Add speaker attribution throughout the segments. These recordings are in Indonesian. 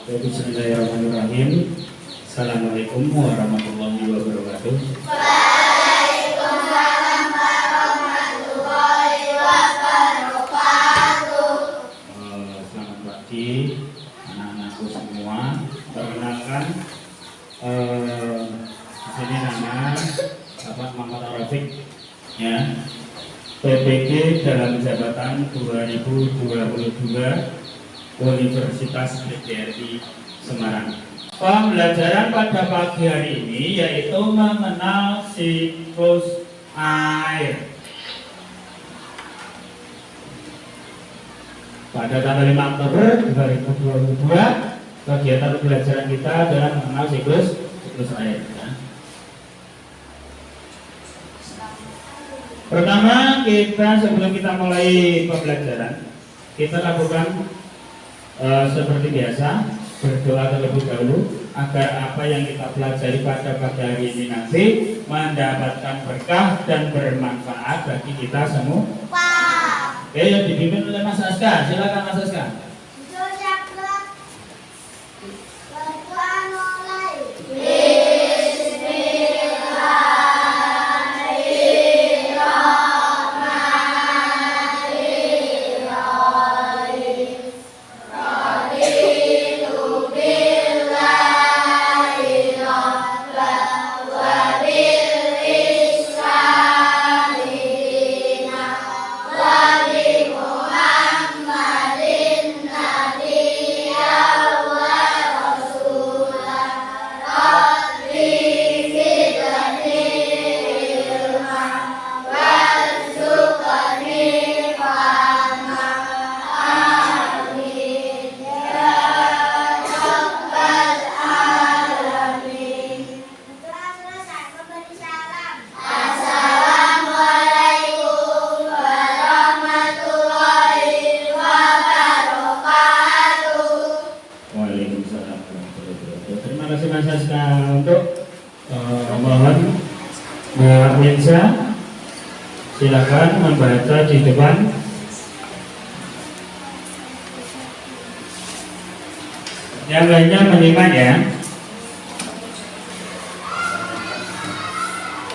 Speaker 1: Bismillahirrahmanirrahim. Assalamualaikum warahmatullahi wabarakatuh.
Speaker 2: Waalaikumsalam warahmatullahi wabarakatuh.
Speaker 1: Selamat pagi anak-anakku semua. Perkenalkan, di sini nama Bapak Muhammad Rafiq, ya. PPG dalam jabatan 2022 Universitas PGRI Semarang. Pembelajaran pada pagi hari ini yaitu mengenal siklus air. Pada tanggal 5 Oktober 2022, kegiatan pembelajaran kita adalah mengenal siklus air. Ya. Pertama, sebelum kita mulai pembelajaran, kita lakukan seperti biasa, berdoa terlebih dahulu agar apa yang kita pelajari pada pagi hari ini nanti mendapatkan berkah dan bermanfaat bagi kita semua. Oke, yang dipimpin oleh Mas Aska. Silakan Mas Aska. Terima kasih Mas Aska. Untuk mohon Mbak Winsa, silakan membaca di depan. Yang lainnya menyimak ya.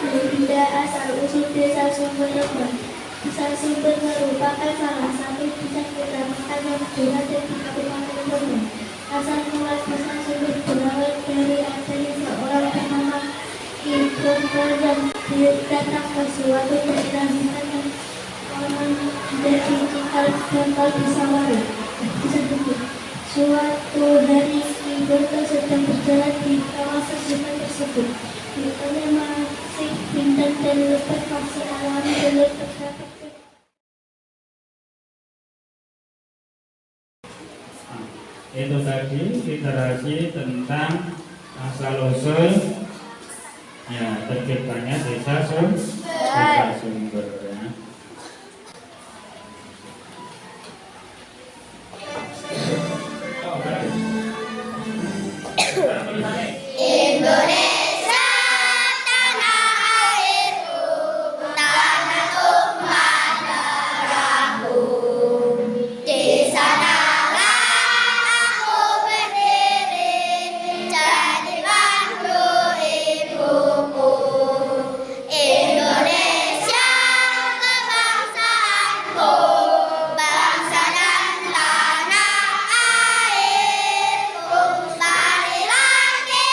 Speaker 2: Benda asal-usul desa sumber rembang. Asal sumber merupakan salah satu desa kecamatan yang berada di Kabupaten Rembang. Asal mula desa sumber berawal dari adanya seorang bernama Ibnu yang datang ke suatu daerah yang konon menjadi cikal bakal desa Waru. Suatu hari Ibnu sedang berjalan di kawasan sungai tersebut. Ibnu masih bintang dan lepas masih alami dan terdapat.
Speaker 1: Itu tadi literasi tentang asal-usul ya terciptanya desa sumber ya.
Speaker 2: Indonesia tanah airku, tanah tumpah darahku. Di sanalah aku berdiri, jadikanku ibuku. Indonesia kebangsaanku, bangsa dan tanah airku. Marilah kita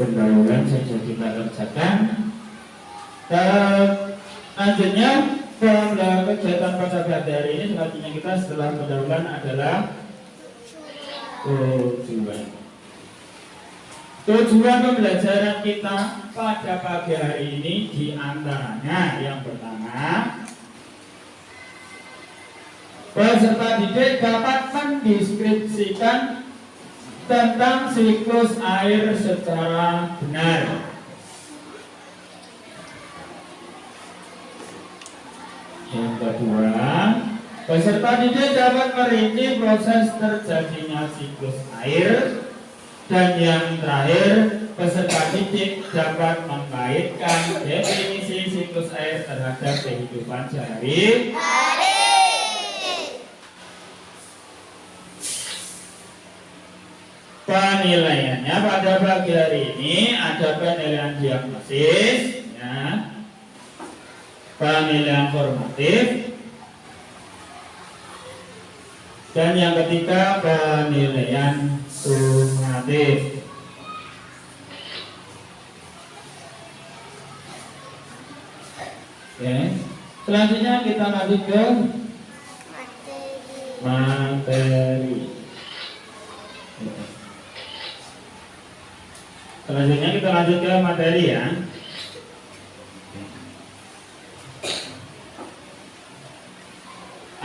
Speaker 1: pendahuluan saja kita kerjakan. Selanjutnya kegiatan pada pagi hari ini selanjutnya kita setelah pendahuluan adalah tujuan pembelajaran kita pada pagi hari ini diantaranya yang pertama, peserta didik dapat mendeskripsikan tentang siklus air secara benar. Yang kedua, peserta didik dapat merinci proses terjadinya siklus air. Dan yang terakhir, peserta didik dapat mengaitkan definisi siklus air terhadap kehidupan sehari-hari. Penilaiannya pada pagi hari ini ada penilaian diagnosis, ya, penilaian formatif, dan yang ketiga penilaian sumatif. Oke. Selanjutnya kita lanjut ke materi. Selanjutnya kita lanjut ke materi ya.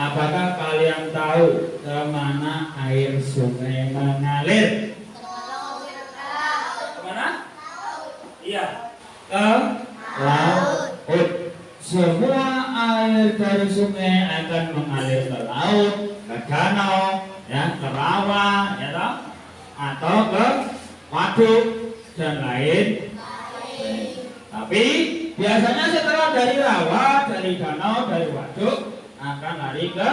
Speaker 1: Apakah kalian tahu kemana air sungai mengalir? Kemana? Iya, ke laut. Semua air dari sungai akan mengalir ke laut, ke danau, ya, ke rawa, ya toh? Atau ke waduk dan lain. Tapi biasanya setelah dari rawa, dari danau, dari waduk akan lari ke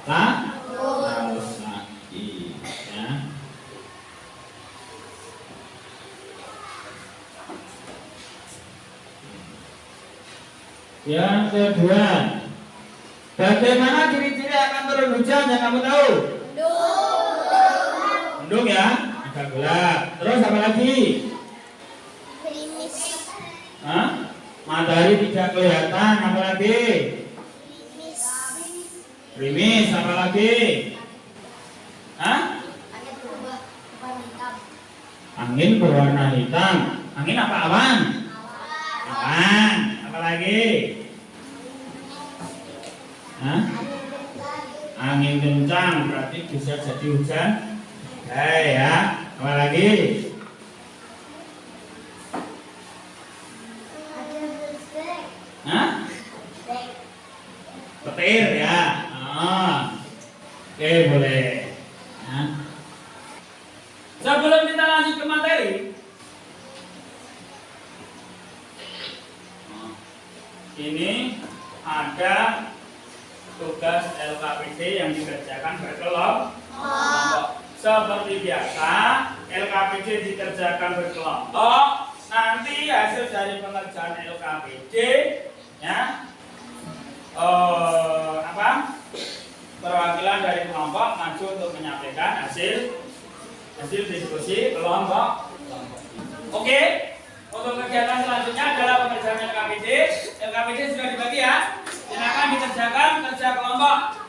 Speaker 1: laut lagi, ya. Yang kedua, bagaimana ciri-ciri akan turun hujan yang kamu tahu? Mendung ya, agak gelap. Terus apa lagi? Hah? Matahari tidak kelihatan, apa lagi? Gerimis, apa lagi? Hah? Angin berwarna hitam. Angin apa awan? Awan. Apa lagi? Hah? Angin kencang, berarti bisa jadi hujan. Ya. Apa lagi? Hah? Petir ya. Oke, boleh. Nah. Sebelum kita lanjut ke materi, ini ada tugas LKPD yang dikerjakan berkelompok. Seperti biasa, LKPD dikerjakan berkelompok. Nanti hasil dari pengerjaan LKPD, ya, perwakilan dari kelompok maju untuk menyampaikan hasil diskusi kelompok. Oke, untuk kegiatan selanjutnya adalah pengerjaan LKPD. LKPD sudah dibagi ya, silakan dikerjakan kerja kelompok.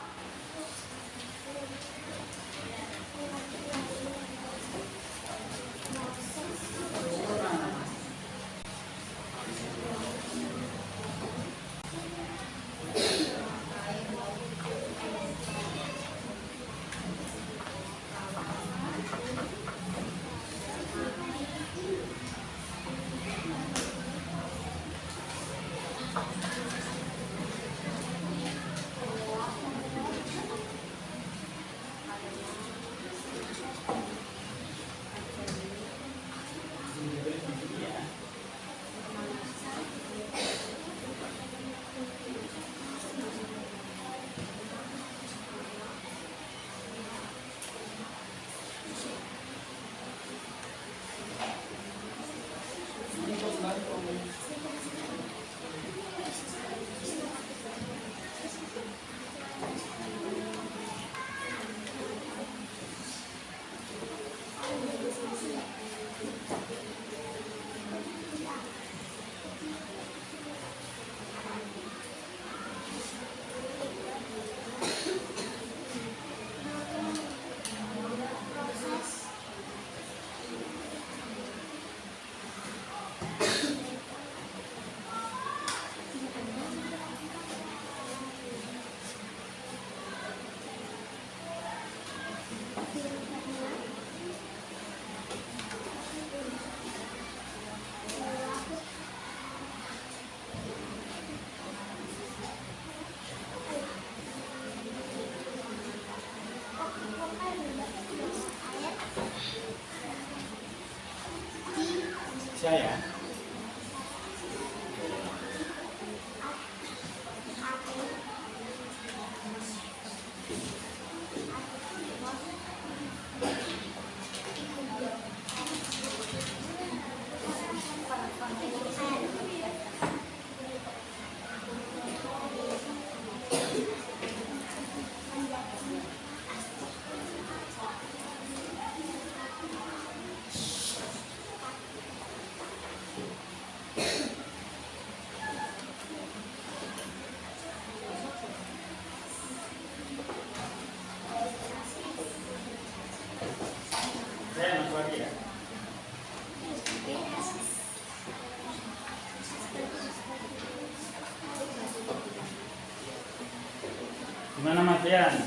Speaker 1: Gimana Mas Dian?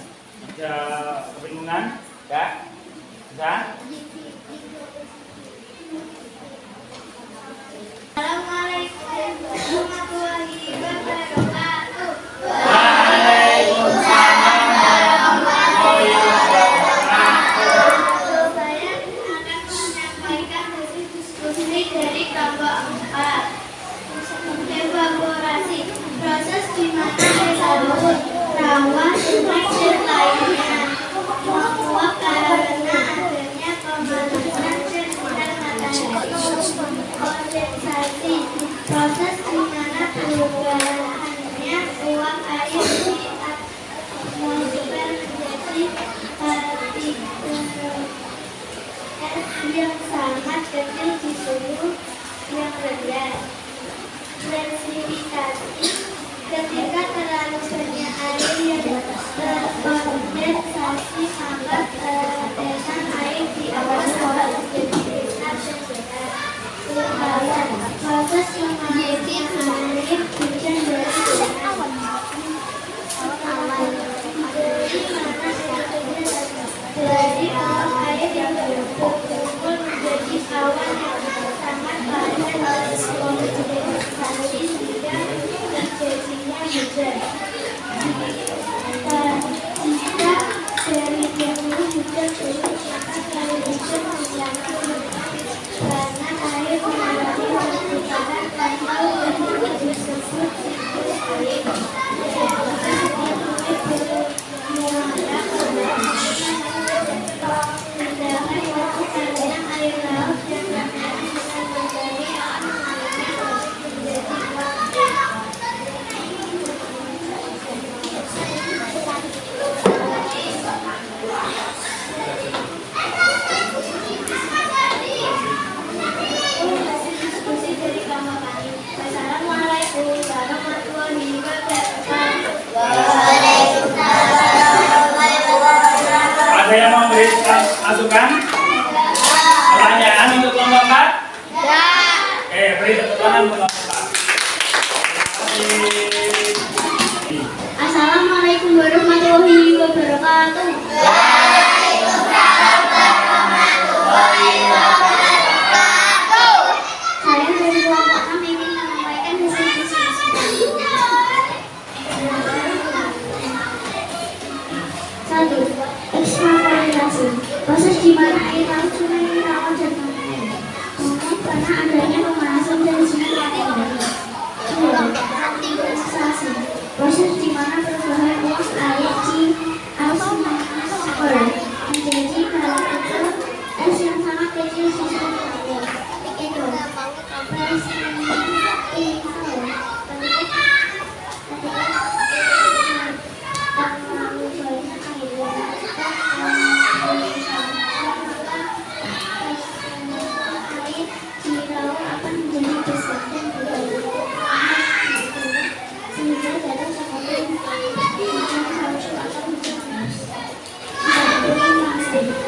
Speaker 1: Ada kebingungan? Enggak? Bisa?
Speaker 2: Assalamualaikum warahmatullahi wabarakatuh.
Speaker 1: Waalaikumsalam warahmatullahi wabarakatuh.
Speaker 2: Saya akan menyampaikan hasil diskusi dari kelompok 4. Evaporasi, proses di mana air laut, rawa, sungai, dan lainnya menguap karena adanya pemanasan sinar matahari. Kondensasi, proses di mana perubahannya uap air di atmosfer menjadi partikel es yang sangat kecil di suhu yang rendah. Presipitasasi, ketika terlalu banyak air yang terkondensasi maka tetesan air di atas bawah menjadi besar dan berat. Umpayan, proses mengalirnya air hujan dari awan dari uap air yang berkumpul menjadi awan yang sangat padat dan kondensasi sehingga terjadinya hujan. Jika dari dahulu hujan turun maka air hujan menjadi karena air mengalami perputaran panjang dan disebut siklus air. Tindakan waktu karena air laut dan matahari bisa menjadi akan mengalami proses menjadi hasil diskusi dari kelompok kami. Wassalamualaikum warahmatullahi wabarakatuh.
Speaker 1: Ada yang mau memberikan masukan? Pertanyaan untuk kelompok 4? Oke, beri tepuk tangan untuk kelompok 4.
Speaker 2: Assalamualaikum warahmatullahi wabarakatuh. Saya dari kelompok 6 ingin menyampaikan hasil diskusi. Satu, ekstrapolisasi, proses di mana air laut, sungai, rawa, dan lainnya menguap karena adanya pemanasan dari sinar matahari. Dua, kondensasi, proses di mana perubahan uap air di atmosfer menjadi partikel es yang sangat kecil di suhu rendah. Tiga,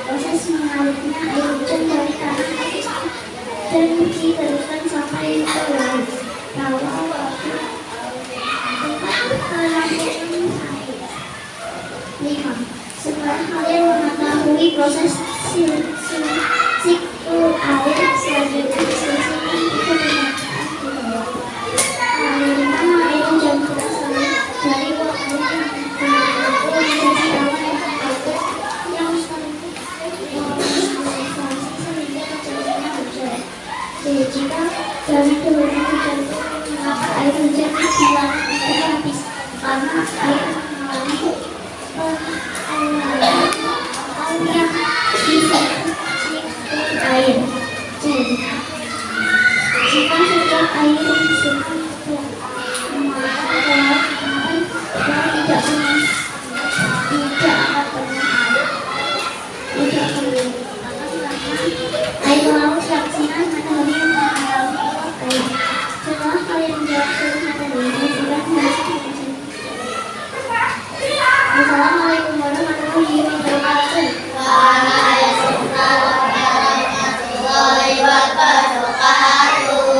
Speaker 2: proses mengalirnya air hujan dari tanah dan diteruskan sampai ke laut, rawa, waduk, tempat penampungan air. 5. Setelah kalian mengetahui proses siklus air, selanjutnya selesaikan pernyataan di bawah. Alirkan air hujan berasal dari uap air yang berkumpul menjadi awan yang padat yang sehingga terjadinya hujan. Jika dari turunnya hujan maka air hujan hilang habis karena air mengalami pengalairan yang disebut siklus air. Jika setiap air sungai maka dalam air tidak akan pernah air laut yang sinar matahari yang mengalami uap air. Setelah kalian menjawab seluruh materi, silakan menuliskan. Assalamualaikum warahmatullahi wabarakatuh.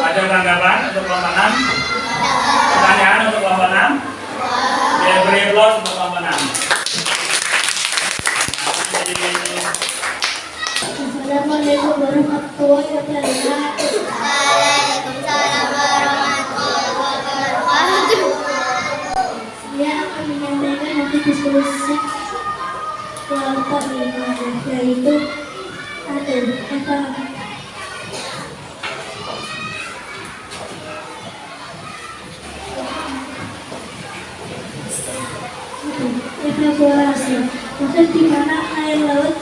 Speaker 1: Ada tanggapan untuk kelompok 6? Pertanyaan untuk kelompok 6? Ya, beri applause untuk kelompok 6.
Speaker 2: warahmatullahi wabarakatuh.
Speaker 3: Waalaikumsalam warahmatullahi wabarakatuh.
Speaker 2: Saya akan menyampaikan nanti diskusi kelompok 5, yaitu evaporasi, proses di mana air laut,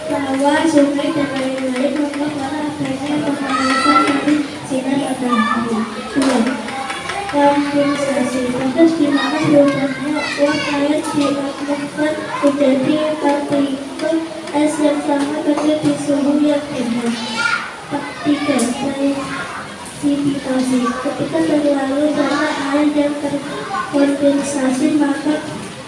Speaker 2: kawah, sungai, dan lain-lain membuat karena adanya pemanasan dari sinar matahari. 2. Kondensasi, proses di mana berubahnya uap air di atmosfer menjadi partikel es yang sangat kecil di suhu yang rendah. 3. Presipitasi, ketika terlalu banyak air yang terkondensasi maka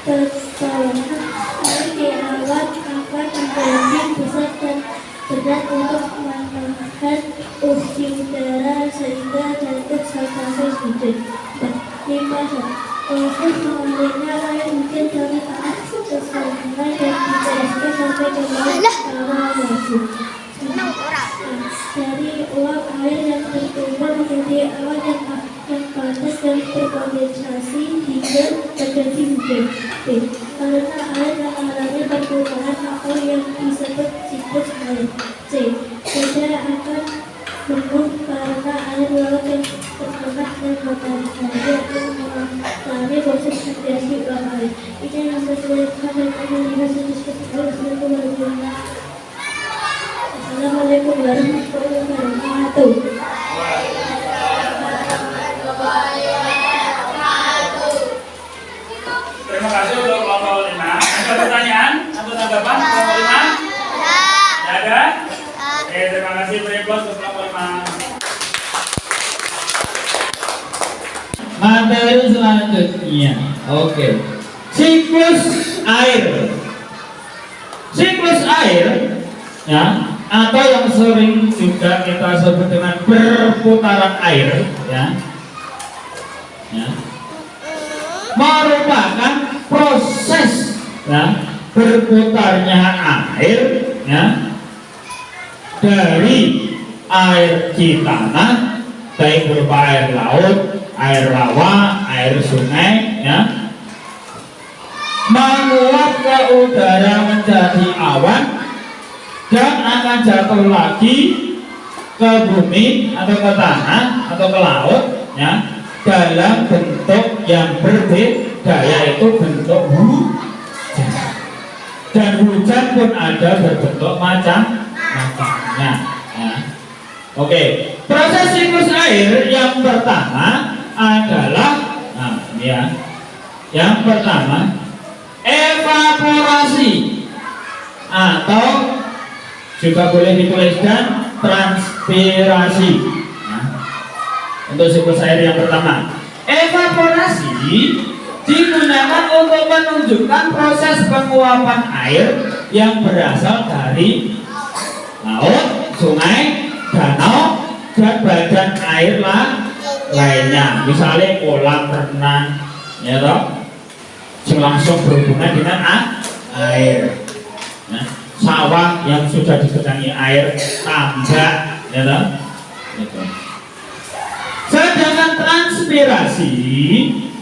Speaker 2: tertawanan air di awan akan menjadi besar dan berat untuk menahan uji udara sehingga jatuh sampai hujan. 5. Proses mengalirnya air mungkin dari atas ke sungai dan diteruskan sampai ke laut secara langsung. Dari uap air yang terkumpul menjadi awan yang panas dan terkondensasi hingga terjadi hujan. Karena air yang mengalami perputaran maka yang disebut siklus air. Hujan akan menguap karena air laut yang terpanas dan matahari akan mengalami proses radiasi uap air. Ini yang berkaitan dengan Assalamualaikum warahmatullahi wabarakatuh.
Speaker 1: Terima kasih untuk kelompok 5. Ada pertanyaan atau tanggapan kelompok 5? Tidak ada? Oke, terima kasih. Beri aplaus untuk kelompok 5. Materi selanjutnya. Oke. Siklus air. Siklus air, ya, atau yang sering juga kita sebut dengan perputaran air, ya, merupakan proses, ya, berputarnya air, ya, dari air di tanah, baik berupa air laut, air rawa, air sungai, ya, menguap ke udara menjadi awan dan akan jatuh lagi ke bumi atau ke tanah atau ke laut, ya, dalam bentuk yang berbeda, yaitu bentuk hujan. Dan hujan pun ada berbentuk macam-macamnya, ya. Oke, proses siklus air yang pertama adalah, nah ini ya, yang pertama evaporasi atau juga boleh dituliskan transpirasi. Nah, untuk siklus air yang pertama, evaporasi digunakan untuk menunjukkan proses penguapan air yang berasal dari laut, sungai, danau, dan badan air lainnya, misalnya kolam renang, ya toh, yang langsung berhubungan dengan air, nah, sawah yang sudah digenangi air, tambak, ya toh, gitu. Sedangkan transpirasi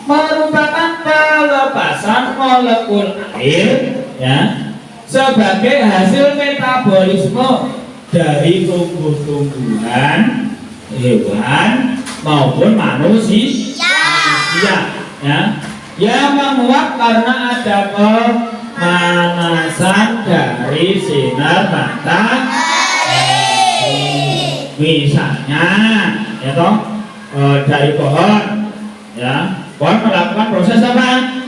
Speaker 1: merupakan pelepasan molekul air, ya, sebagai hasil metabolisme dari tumbuh-tumbuhan, hewan maupun manusia, ya, yang menguap karena ada pemanasan dari sinar matahari. Misalnya, ya toh, dari pohon, ya, pohon melakukan proses apa?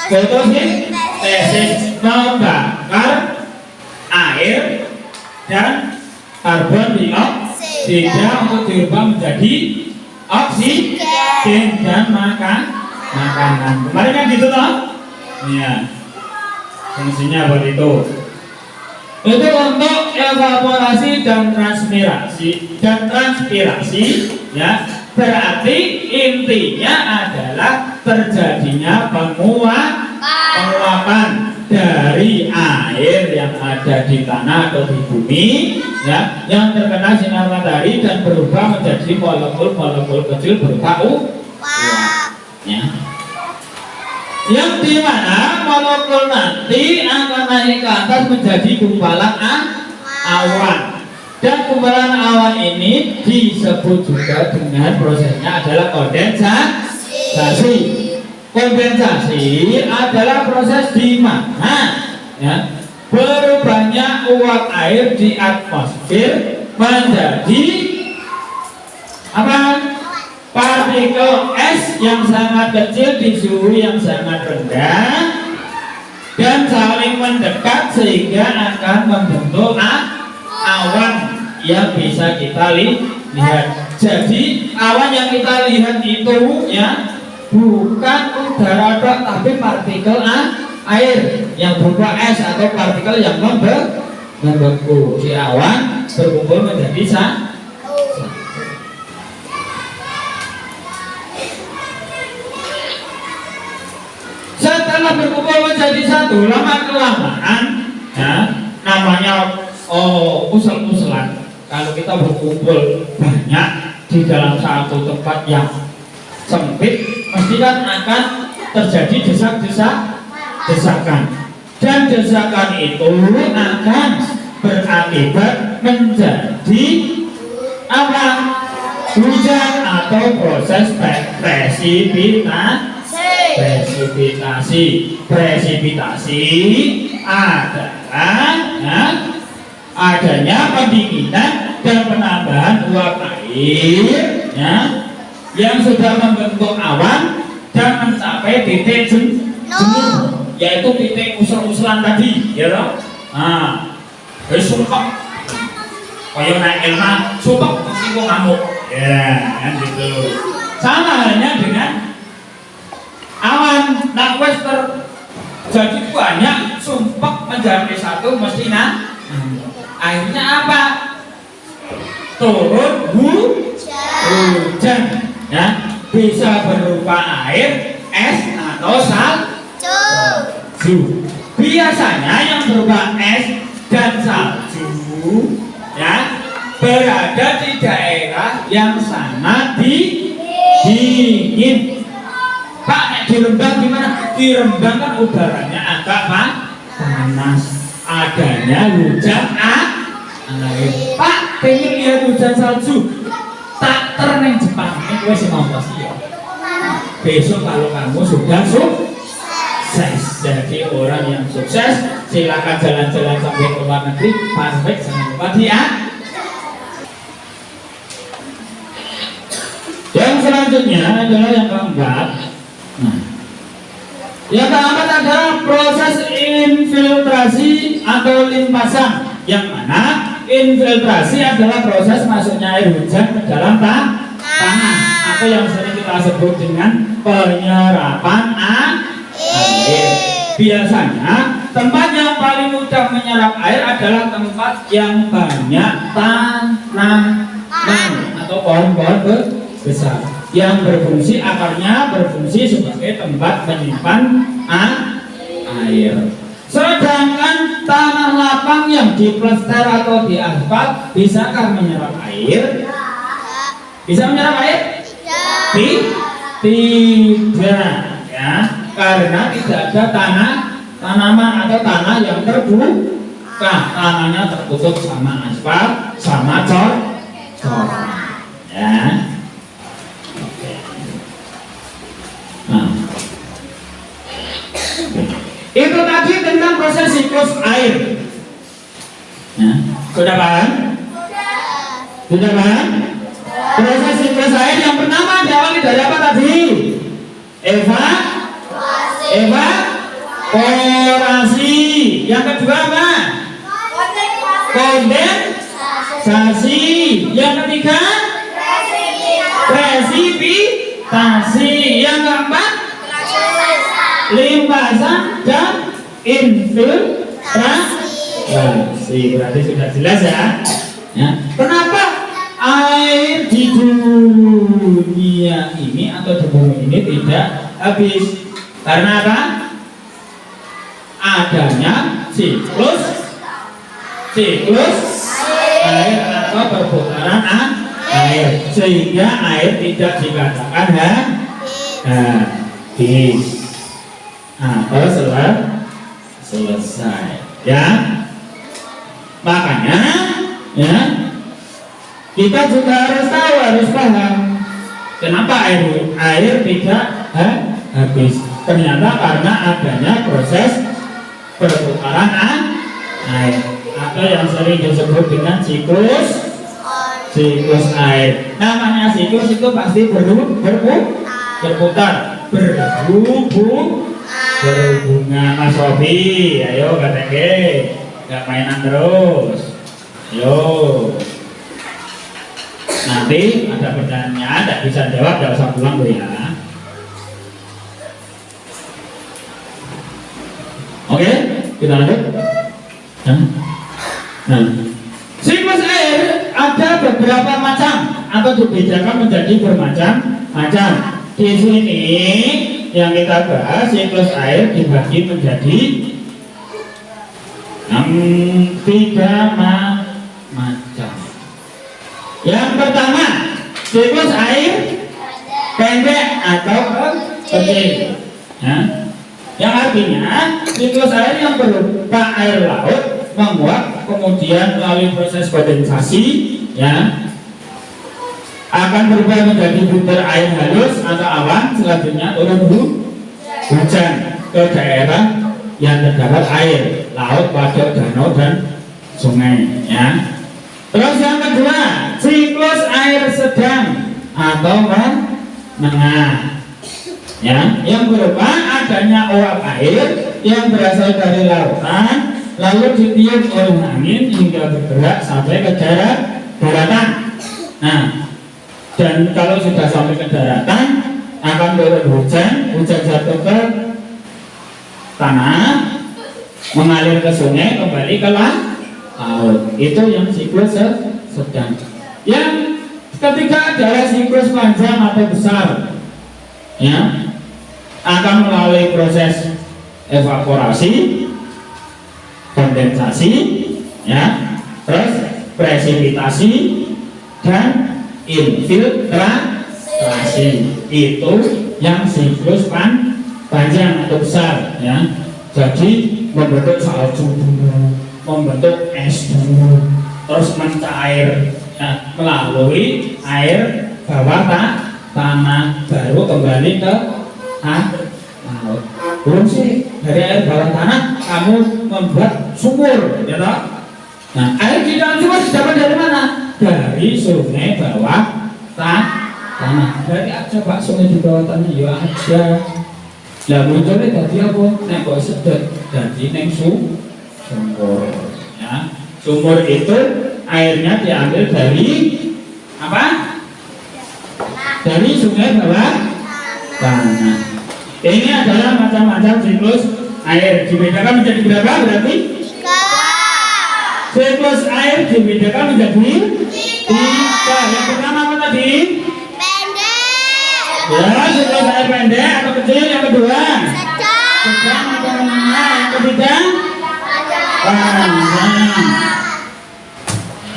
Speaker 1: Fotosintesis, membakar air dan karbon dioksida untuk diubah menjadi oksigen dan makanan. Kemarin kan gitu toh? Iya. Fungsinya begitu. Itu untuk evaporasi dan transpirasi, ya. Berarti intinya adalah terjadinya penguapan dari air yang ada di tanah atau di bumi, ya, yang terkena sinar matahari dan berubah menjadi molekul-molekul kecil berupa uap, ya. Yang dimana molekul nanti akan naik ke atas menjadi gumpalan awan. Dan gumpalan awan ini disebut juga dengan prosesnya adalah kondensasi. Kondensasi adalah proses di mana, ya, berubahnya uap air di atmosfer menjadi apa? Partikel es yang sangat kecil di suhu yang sangat rendah dan saling mendekat sehingga akan membentuk awan yang bisa kita lihat. Jadi awan yang kita lihat itu, ya, bukan udara tapi partikel air yang berupa es atau partikel yang membeku. Si awan berkumpul menjadi setelah berkumpul menjadi satu, lama-kelamaan, ya, namanya usul-usulan. Kalau kita berkumpul banyak di dalam satu tempat yang sempit, mesti kan akan terjadi desakan, dan desakan itu akan berakibat menjadi apa? Hujan atau proses presipitasi adalah, ya, adanya pendinginan dan penambahan uap air, ya, yang sudah membentuk awan dan mencapai titik jenuh, yaitu titik usul-usulan tadi, ya loh. Nah, sumpah kaya naik ilmu sumpah mesti kok ngamuk, ya, kan gitu. Sama halnya dengan awan, nah wes terjadi banyak sumpah menjadi satu mesti akhirnya apa? Turun hujan, ya, bisa berupa air, es atau salju. Biasanya yang berupa es dan salju, ya, berada di daerah yang sangat dingin. Pak, di Rembang gimana? Di Rembang kan udaranya agak panas, adanya hujan air. Pak, pengen lihat hujan salju? Tak terneng Jepang ini gue sih mau pasti ya. Besok kalau kamu sudah sukses jadi orang yang sukses, silakan jalan-jalan sampai ke luar negeri. Perfect, jangan lupa dia. Yang selanjutnya adalah yang keempat. Yang keempat adalah proses infiltrasi atau limpasan, yang mana infiltrasi adalah proses masuknya air hujan ke dalam tanah atau yang sering kita sebut dengan penyerapan air. Biasanya tempat yang paling mudah menyerap air adalah tempat yang banyak tanaman atau pohon-pohon besar yang berfungsi, akarnya berfungsi sebagai tempat menyimpan air. Sedangkan tanah lapang yang diplester atau diaspal bisakah menyerap air? Bisa menyerap air? Tidak, ya, karena tidak ada tanaman atau tanah yang terbuka. Tanahnya tertutup sama aspal, sama cor, ya. Nah, itu tadi tentang proses siklus air. Ya, sudah paham? Sudah paham? Proses siklus air yang pertama diawali dari apa tadi? Evaporasi. Yang kedua apa? Kondensasi. Yang ketiga? Presipitasi. Yang keempat? Limpasan dan infiltrasi. Berarti sudah jelas ya? Ya. Kenapa air di dunia ini atau di bumi ini tidak habis? Karena apa? adanya siklus air atau perputaran air, sehingga air tidak dikatakan habis atau selesai, ya. Makanya, ya, kita juga harus tahu, harus paham kenapa air tidak habis. Ternyata karena adanya proses perputaran air atau yang sering disebut dengan siklus air. Namanya siklus itu pasti berputar, berhubungan. Mas Robi, ayo katanya, nggak mainan terus. Ayo. Nanti ada pertanyaan, tidak bisa jawab, tidak usah pulang dulu ya. Oke, kita lanjut. Nah, siklus air ada beberapa macam atau dibedakan menjadi bermacam-macam. Di sini yang kita bahas siklus air dibagi menjadi 3 macam. Yang pertama, siklus air pendek atau kecil, ya. Yang artinya siklus air yang berupa air laut menguap, kemudian melalui proses kondensasi, ya, akan berubah menjadi butir air halus atau awan, selanjutnya turun hujan ke daerah yang terdapat air laut, waduk, danau dan sungai, ya. Terus yang kedua, siklus air sedang atau menengah, ya, yang berupa adanya uap air yang berasal dari lautan lalu ditiup oleh angin hingga bergerak sampai ke daratan. Nah, dan kalau sudah sampai ke daratan akan turun hujan jatuh ke tanah, mengalir ke sungai, kembali ke laut. Itu yang siklus sedang. Yang ketiga adalah siklus panjang atau besar, ya, akan melalui proses evaporasi, kondensasi, ya, terus presipitasi dan infiltrasi. Itu yang siklus panjang atau besar, ya. Jadi membentuk salju dulu, membentuk es dulu, terus mencair, ya, melalui air bawah tanah, baru kembali ke laut. Belum sih dari air bawah tanah kamu membuat sumur, ya toh? Nah, air di dalam sumur dapat dari mana? Dari sungai bawah tanah. Dari aja Pak sungai di bawah tanah, ya ada. Lah munculnya tadi apa? Nek kok sedot jadi neng sumur, ya. Sumur itu airnya diambil dari apa? Dari sungai bawah tanah. Ini adalah macam-macam siklus air. Dibedakan menjadi berapa berarti? Siklus air dibedakan menjadi 3. Yang pertama apa tadi?
Speaker 3: Pendek.
Speaker 1: Ya, siklus air pendek atau kecil. Yang kedua? Sedang atau menengah. Yang ketiga? Panjang.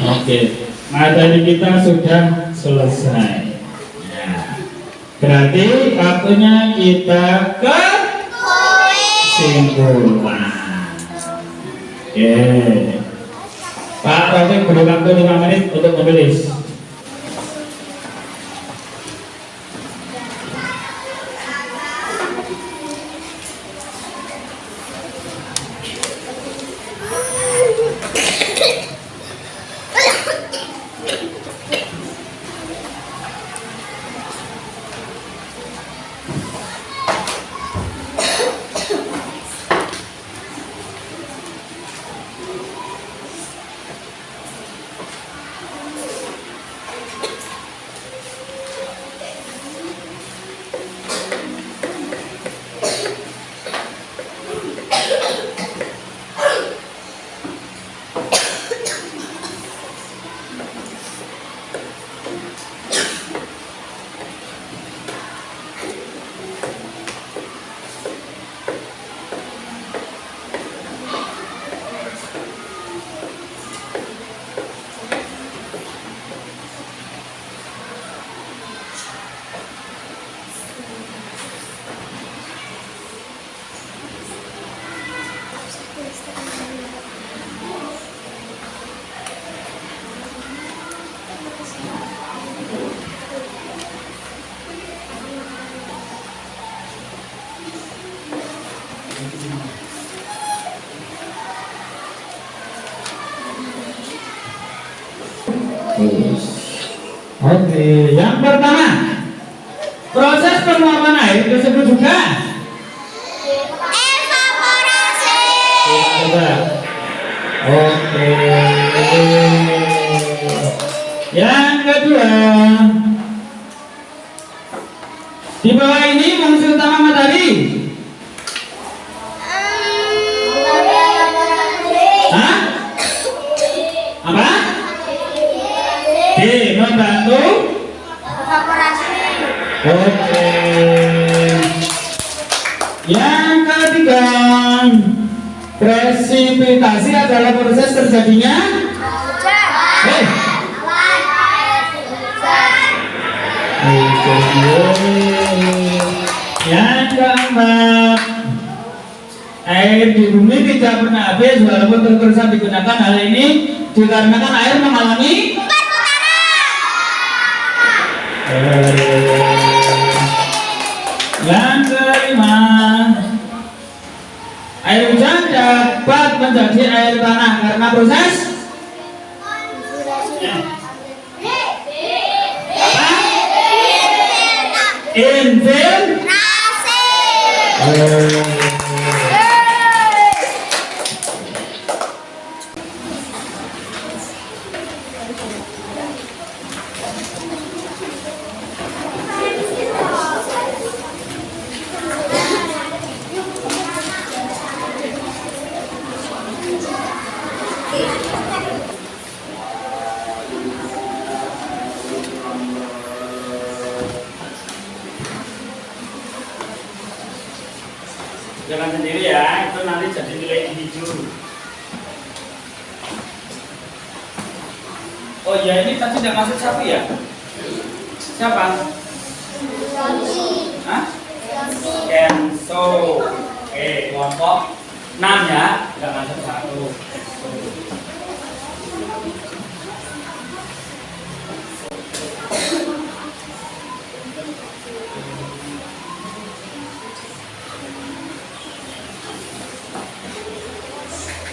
Speaker 1: Oke, materi kita sudah selesai. Berarti waktunya kita ke kesimpulan. Oke, Pak Taufik beri waktu 5 menit untuk menulis. Oke, yang pertama, proses penguapan air disebut juga
Speaker 3: Evaporasi.
Speaker 1: coba. Oke. Yang kedua, di bawah ini fungsi utama matahari. Hah? Apa? D. Membantu.
Speaker 3: Evaporasi.
Speaker 1: Oke. Yang ketiga, presipitasi adalah proses terjadinya. Hei. Yang keempat, air di bumi tidak pernah habis walaupun terus-terusan digunakan. Hal ini dikarenakan air mengalami yang kelima, air hujan dapat menjadi air tanah karena proses infiltrasi. Jangan sendiri ya, itu nanti jadi nilai hijau. Oh ya, ini tadi tidak masuk siapa ya? Siapa? Hah? Kenzo. Kelompok 6 ya, tidak masuk 1.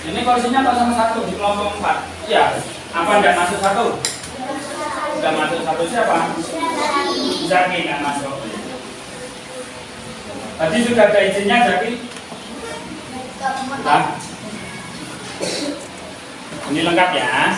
Speaker 1: Ini porsinya apa sama 1 di kelompok 4? Iya. Apa enggak masuk 1? Enggak masuk 1 siapa? Zaki enggak masuk. Tadi sudah ada izinnya Zaki? Sudah. Ini lengkap ya.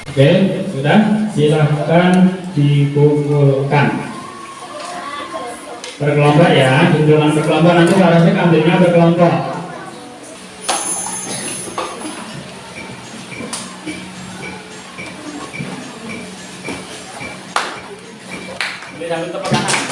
Speaker 1: Oke, sudah. Silahkan dikumpulkan. Berkelompok ya, jumlah berkelompok nanti harusnya ambilnya berkelompok. Ini sambil tepuk tangan.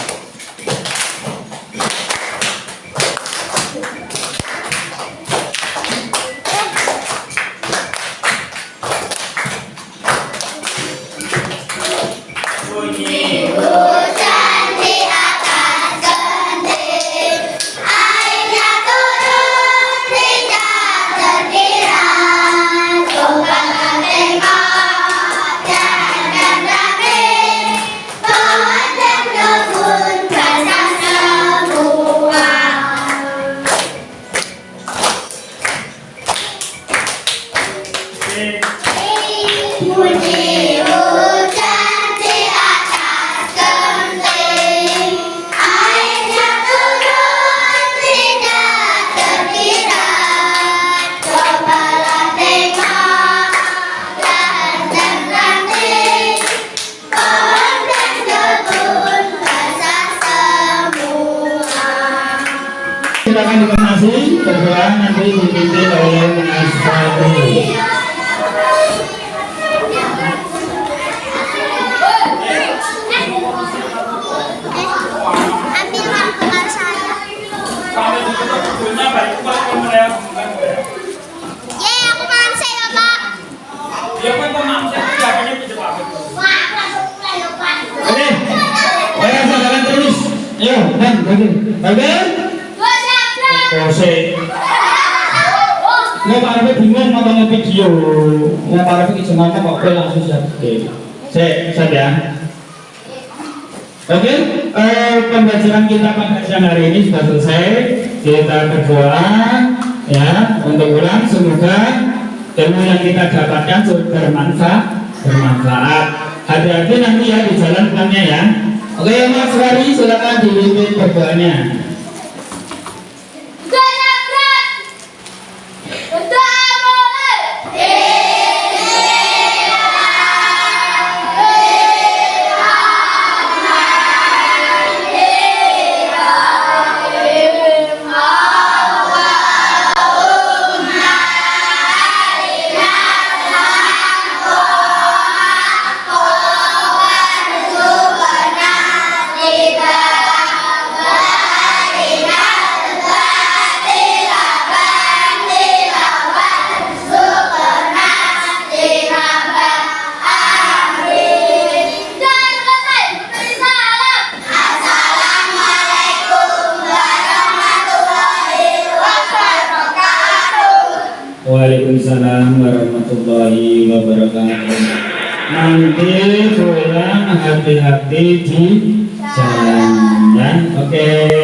Speaker 1: Bunyi
Speaker 3: Hujan di atas genting, airnya turun tidak terkira. Tumpah tengok dan rame, pohon dan kebun basah semua. Bunyi hujan di atas genting, airnya turun tidak terkira. Cobalah tengok lahan dan ranting, pohon dan kebun basah semua.
Speaker 1: Silakan dikonfirmasi, berdoa nanti dipimpin oleh Mas Fadli.
Speaker 3: Ambil gambar saya.
Speaker 1: Sampai ditutup bukunya baik kalau melihat bukan gue.
Speaker 3: Yeay, aku makan saya, Pak.
Speaker 1: Ya gue pemam saya jawabannya di depan.
Speaker 3: Wah, langsung mulai lupa.
Speaker 1: Oke, ayo jalan terus. Ayo, dan bagi.
Speaker 3: Gua siap, Bro.
Speaker 1: sik. Nggak para bingung nonton video, nggak para pikir cuma kok langsung siap. Saya ya. Oke, pembelajaran kita pada siang hari ini sudah selesai. Kita berdoa ya untuk ulang, semoga ilmu yang kita dapatkan bermanfaat. Hati-hati nanti ya di jalan pulangnya ya. Oke, Mas Wari silakan dipimpin berdoanya. Waalaikumsalam warahmatullahi wabarakatuh. Nanti pulang hati-hati di jalan. Oke.